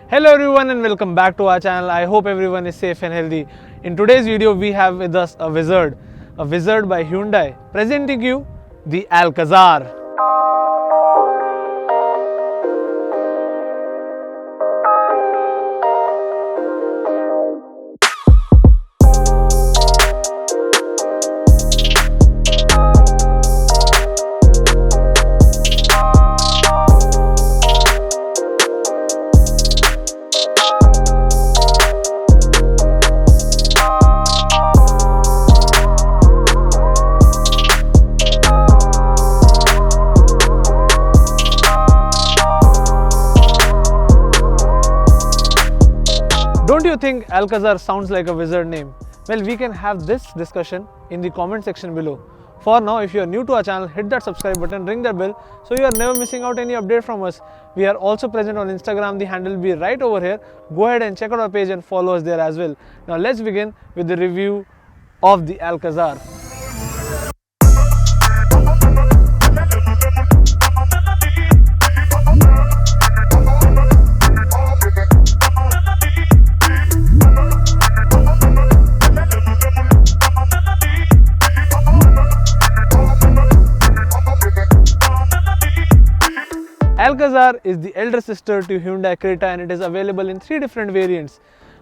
Hello everyone and welcome back to our channel. I hope everyone is safe and healthy. In today's video we have with us a wizard by Hyundai, presenting you the Alcazar. Don't you think Alcazar sounds like a wizard name? Well, we can have this discussion in the comment section below. For now, if you are new to our channel, hit that subscribe button, ring that bell so you are never missing out any update from us. We are also present on Instagram, the handle will be right over here. Go ahead and check out our page and follow us there as well. Now let's begin with the review of the Alcazar. Alcazar is the elder sister to Hyundai Creta and it is available in 3 different variants: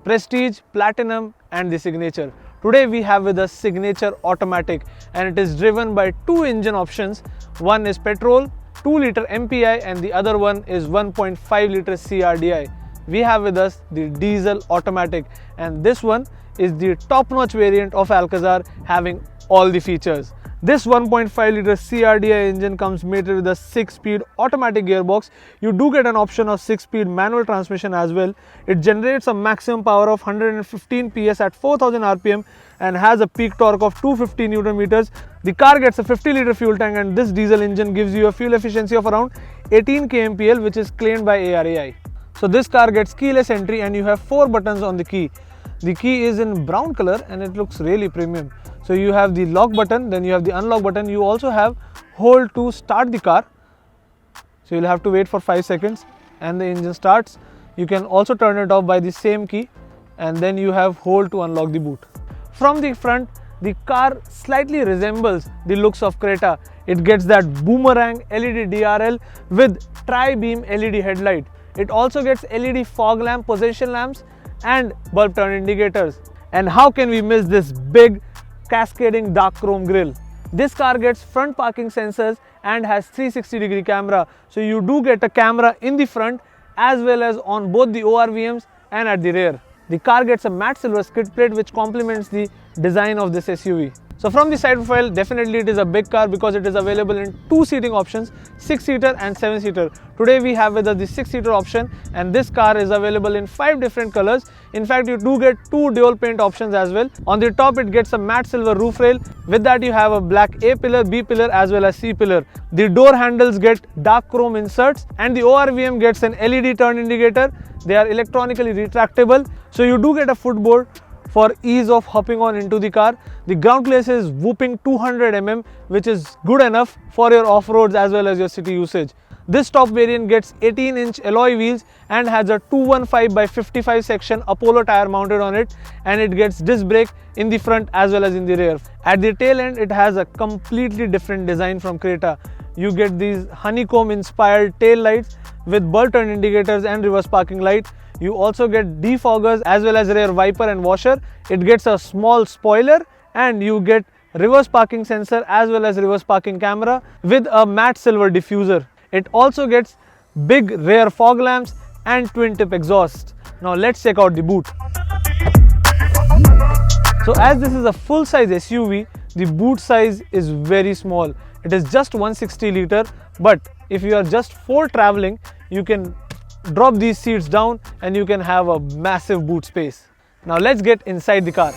Prestige, Platinum and the Signature. Today we have with us Signature Automatic and it is driven by 2 engine options. One is petrol, 2 liter MPI and the other one is 1.5 liter CRDI. We have with us the Diesel Automatic and this one is the top-notch variant of Alcazar, having all the features. This 1.5 liter CRDI engine comes mated with a 6-speed automatic gearbox. You do get an option of 6-speed manual transmission as well. It generates a maximum power of 115 PS at 4000 RPM and has a peak torque of 250 Newton meters. The car gets a 50 liter fuel tank and this diesel engine gives you a fuel efficiency of around 18 kmpl, which is claimed by ARAI. So this car gets keyless entry and you have 4 buttons on the key. The key is in brown color and it looks really premium. So you have the lock button, then you have the unlock button. You also have hold to start the car. So you'll have to wait for 5 seconds and the engine starts. You can also turn it off by the same key and then you have hold to unlock the boot. From the front, the car slightly resembles the looks of Creta. It gets that boomerang LED DRL with tri-beam LED headlight. It also gets LED fog lamp, position lamps and bulb turn indicators. And how can we miss this big cascading dark chrome grille? This car gets front parking sensors and has 360-degree camera. So you do get a camera in the front as well as on both the ORVMs and at the rear. The car gets a matte silver skid plate which complements the design of this SUV. So from the side profile, definitely it is a big car because it is available in 2 seating options, 6-seater and 7-seater. Today we have with us the 6-seater option and this car is available in 5 different colors. In fact, you do get 2 dual paint options as well. On the top it gets a matte silver roof rail. With that you have a black A pillar, B pillar as well as C pillar. The door handles get dark chrome inserts and the ORVM gets an LED turn indicator. They are electronically retractable. So you do get a footboard for ease of hopping on into the car. The ground clearance is whooping 200 mm, which is good enough for your off-roads as well as your city usage. This top variant gets 18-inch alloy wheels and has a 215 by 55 section Apollo tire mounted on it, and it gets disc brake in the front as well as in the rear. At the tail end, it has a completely different design from Creta. You get these honeycomb inspired tail lights with bulb turn indicators and reverse parking lights. You also get defoggers as well as rear wiper and washer. It gets a small spoiler and you get reverse parking sensor as well as reverse parking camera with a matte silver diffuser. It also gets big rear fog lamps and twin tip exhaust. Now let's check out the boot. So as this is a full size SUV, the boot size is very small. It is just 160 liter, but if you are just for traveling, you can drop these seats down and you can have a massive boot space. Now let's get inside the car.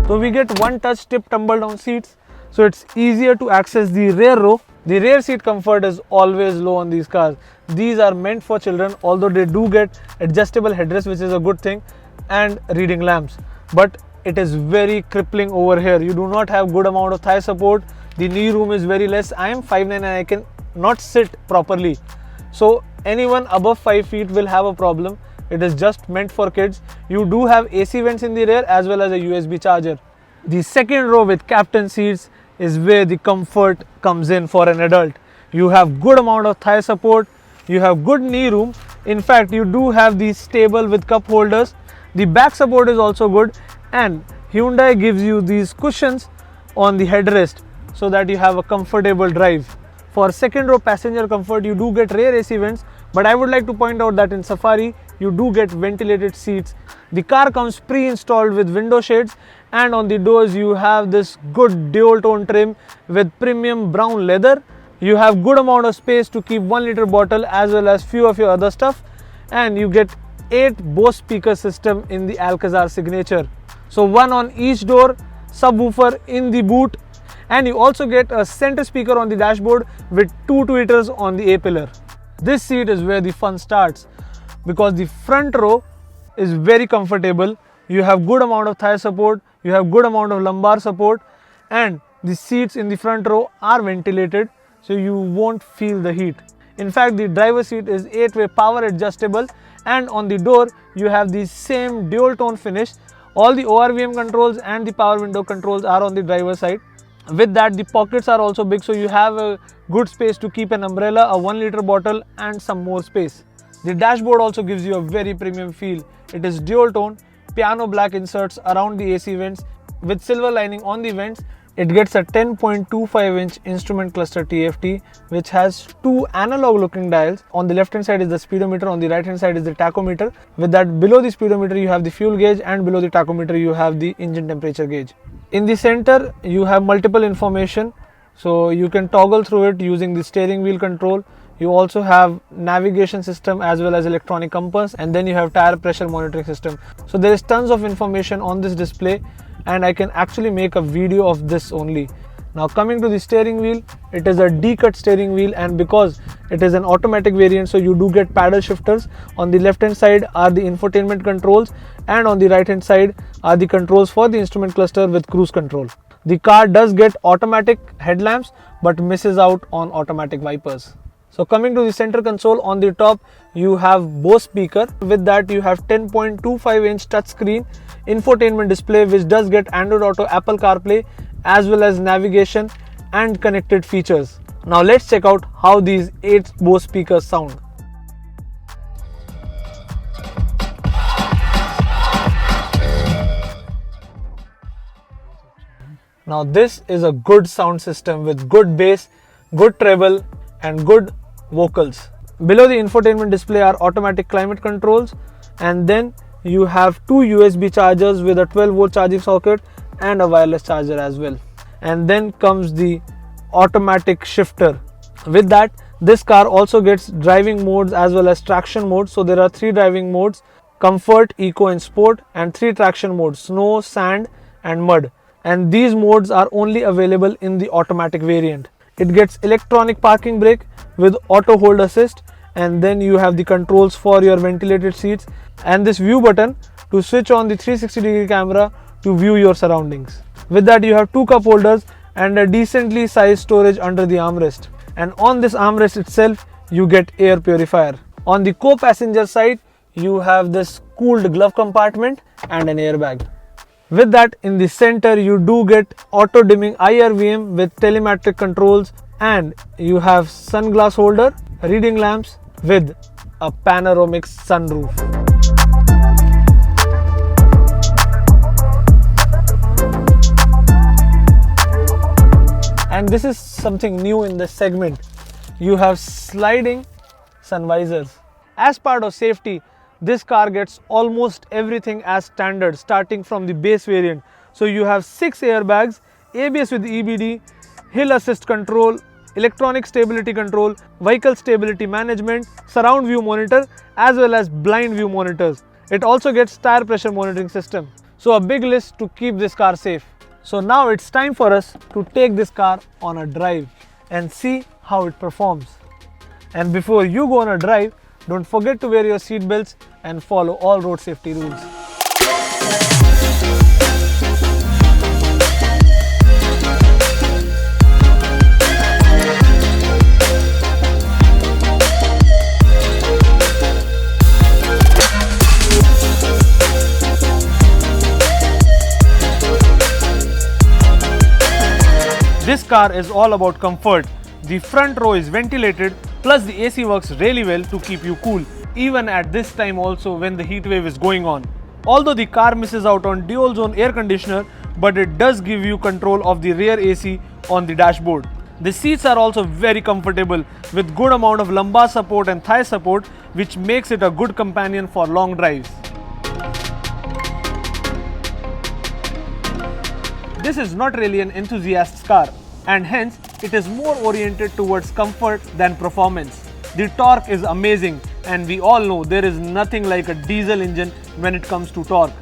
So we get one touch tip tumble down seats, so it's easier to access the rear row. The rear seat comfort is always low on these cars. These are meant for children, although they do get adjustable headrests, which is a good thing, and reading lamps. But it is very crippling over here. You do not have good amount of thigh support. The knee room is very less. I am 5'9" and I can not sit properly. So anyone above 5 feet will have a problem. It is just meant for kids. You do have AC vents in the rear as well as a USB charger. The second row with captain seats is where the comfort comes in for an adult. You have good amount of thigh support. You have good knee room. In fact, you do have these stable with cup holders. The back support is also good, and Hyundai gives you these cushions on the headrest so that you have a comfortable drive. For second row passenger comfort, you do get rear AC vents, but I would like to point out that in Safari, you do get ventilated seats. The car comes pre-installed with window shades, and on the doors you have this good dual tone trim with premium brown leather. You have good amount of space to keep 1 liter bottle as well as few of your other stuff, and you get 8 Bose speaker system in the Alcazar signature. So one on each door, subwoofer in the boot, and you also get a center speaker on the dashboard with 2 tweeters on the A-pillar. This seat is where the fun starts, because the front row is very comfortable. You have good amount of thigh support, you have good amount of lumbar support, and the seats in the front row are ventilated, so you won't feel the heat. In fact, the driver's seat is 8-way power adjustable, and on the door you have the same dual tone finish. All the ORVM controls and the power window controls are on the driver's side. With that, the pockets are also big, so you have a good space to keep an umbrella, a 1 liter bottle, and some more space. The dashboard also gives you a very premium feel. It is dual tone, piano black inserts around the AC vents with silver lining on the vents. It gets a 10.25-inch instrument cluster TFT, which has 2 analog looking dials. On the left hand side is the speedometer, on the right hand side is the tachometer. With that, below the speedometer you have the fuel gauge, and below the tachometer you have the engine temperature gauge. In the center you have multiple information, so you can toggle through it using the steering wheel control. You also have navigation system as well as electronic compass, and then you have tire pressure monitoring system. So there is tons of information on this display, and I can actually make a video of this only. Now coming to the steering wheel, it is a D-cut steering wheel, and because it is an automatic variant, so you do get paddle shifters. On the left hand side are the infotainment controls, and on the right hand side are the controls for the instrument cluster with cruise control. The car does get automatic headlamps but misses out on automatic wipers. So coming to the center console, on the top you have Bose speaker. With that you have 10.25-inch touchscreen infotainment display, which does get Android Auto, Apple CarPlay, as well as navigation and connected features. Now let's check out how these 8 Bose speakers sound. Now this is a good sound system with good bass, good treble, and good vocals. Below the infotainment display are automatic climate controls, and then you have 2 USB chargers with a 12-volt charging socket and a wireless charger as well. And then comes the automatic shifter. With that, this car also gets driving modes as well as traction modes. So there are 3 driving modes: comfort, eco, and sport, and 3 traction modes: snow, sand, and mud. And these modes are only available in the automatic variant. It gets electronic parking brake with auto hold assist, and then you have the controls for your ventilated seats and this view button to switch on the 360-degree camera to view your surroundings. With that, you have 2 cup holders and a decently sized storage under the armrest. And on this armrest itself, you get air purifier. On the co-passenger side, you have this cooled glove compartment and an airbag. With that, in the center you do get auto dimming IRVM with telematic controls, and you have sunglass holder, reading lamps with a panoramic sunroof. And this is something new in this segment. You have sliding sun visors. As part of safety, this car gets almost everything as standard, starting from the base variant. So you have 6 airbags, ABS with EBD, hill assist control, electronic stability control, vehicle stability management, surround view monitor, as well as blind view monitors. It also gets tire pressure monitoring system. So a big list to keep this car safe. So now it's time for us to take this car on a drive. and see how it performs. And before you go on a drive, don't forget to wear your seat belts and follow all road safety rules. This car is all about comfort. The front row is ventilated, plus the AC works really well to keep you cool, even at this time also when the heat wave is going on. Although the car misses out on dual zone air conditioner, but it does give you control of the rear AC on the dashboard. The seats are also very comfortable with good amount of lumbar support and thigh support, which makes it a good companion for long drives. This is not really an enthusiast's car, and hence it is more oriented towards comfort than performance. The torque is amazing, and we all know there is nothing like a diesel engine when it comes to torque.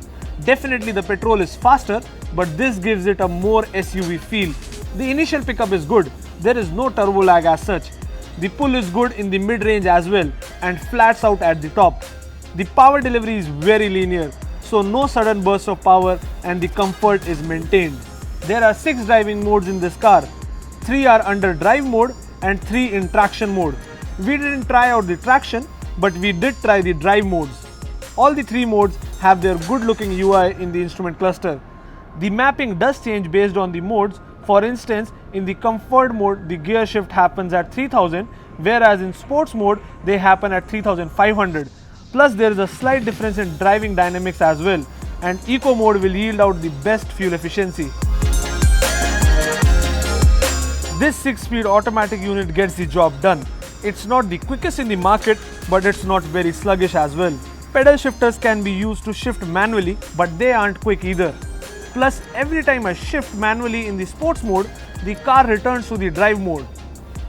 Definitely the petrol is faster, but this gives it a more SUV feel. The initial pickup is good, there is no turbo lag as such. The pull is good in the mid-range as well and flats out at the top. The power delivery is very linear, so no sudden burst of power, and the comfort is maintained. There are 6 driving modes in this car. 3 are under drive mode and 3 in traction mode. We didn't try out the traction, but we did try the drive modes. All the 3 modes have their good looking UI in the instrument cluster. The mapping does change based on the modes. For instance, in the comfort mode, the gear shift happens at 3000, whereas in sports mode, they happen at 3500. Plus there is a slight difference in driving dynamics as well, and eco mode will yield out the best fuel efficiency. This 6-speed automatic unit gets the job done. It's not the quickest in the market, but it's not very sluggish as well. Pedal shifters can be used to shift manually, but they aren't quick either. Plus, every time I shift manually in the sports mode, the car returns to the drive mode.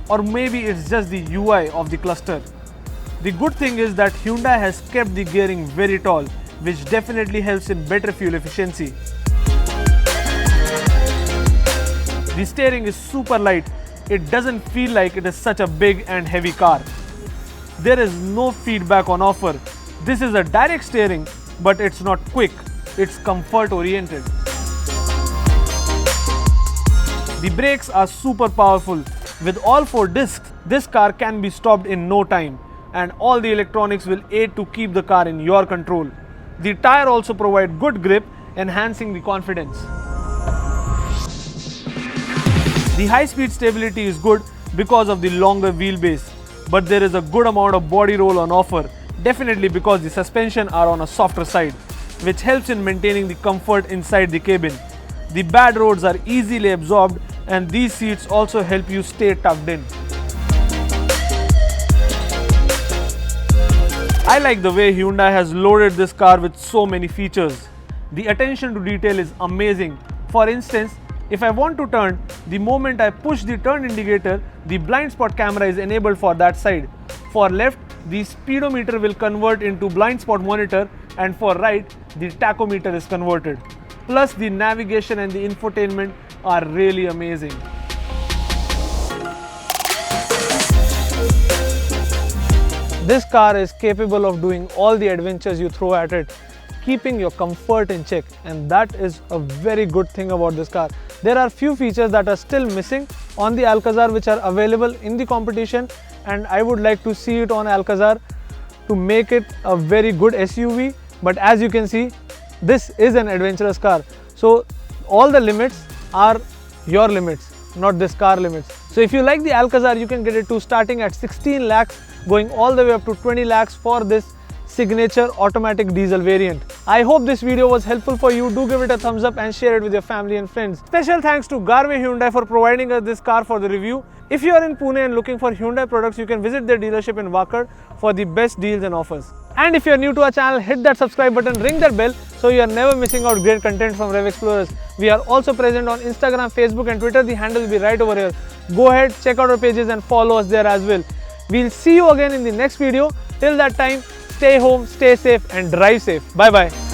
Or maybe it's just the UI of the cluster. The good thing is that Hyundai has kept the gearing very tall, which definitely helps in better fuel efficiency. The steering is super light. It doesn't feel like it is such a big and heavy car. There is no feedback on offer. This is a direct steering, but it's not quick. It's comfort oriented. The brakes are super powerful. With all 4 discs, this car can be stopped in no time, and all the electronics will aid to keep the car in your control. The tire also provide good grip, enhancing the confidence. The high-speed stability is good because of the longer wheelbase, but there is a good amount of body roll on offer, definitely because the suspension are on a softer side, which helps in maintaining the comfort inside the cabin. The bad roads are easily absorbed, and these seats also help you stay tucked in. I like the way Hyundai has loaded this car with so many features. The attention to detail is amazing. For instance, if I want to turn, the moment I push the turn indicator, the blind spot camera is enabled for that side. For left, the speedometer will convert into blind spot monitor, and for right, the tachometer is converted. Plus, the navigation and the infotainment are really amazing. This car is capable of doing all the adventures you throw at it, keeping your comfort in check, and that is a very good thing about this car. There are few features that are still missing on the Alcazar which are available in the competition, and I would like to see it on Alcazar to make it a very good SUV. But as you can see, this is an adventurous car, so all the limits are your limits, not this car limits. So if you like the Alcazar, you can get it to starting at 16 lakhs, going all the way up to 20 lakhs for this signature automatic diesel variant. I hope this video was helpful for you. Do give it a thumbs up and share it with your family and friends. Special thanks to Garve Hyundai for providing us this car for the review. If you are in Pune and looking for Hyundai products, you can visit their dealership in Wakad for the best deals and offers. And if you are new to our channel, hit that subscribe button, ring that bell so you are never missing out great content from Rev Explorers. We are also present on Instagram, Facebook and Twitter. The handle will be right over here. Go ahead, check out our pages and follow us there as well. We'll see you again in the next video. Till that time, stay home, stay safe and drive safe. Bye bye.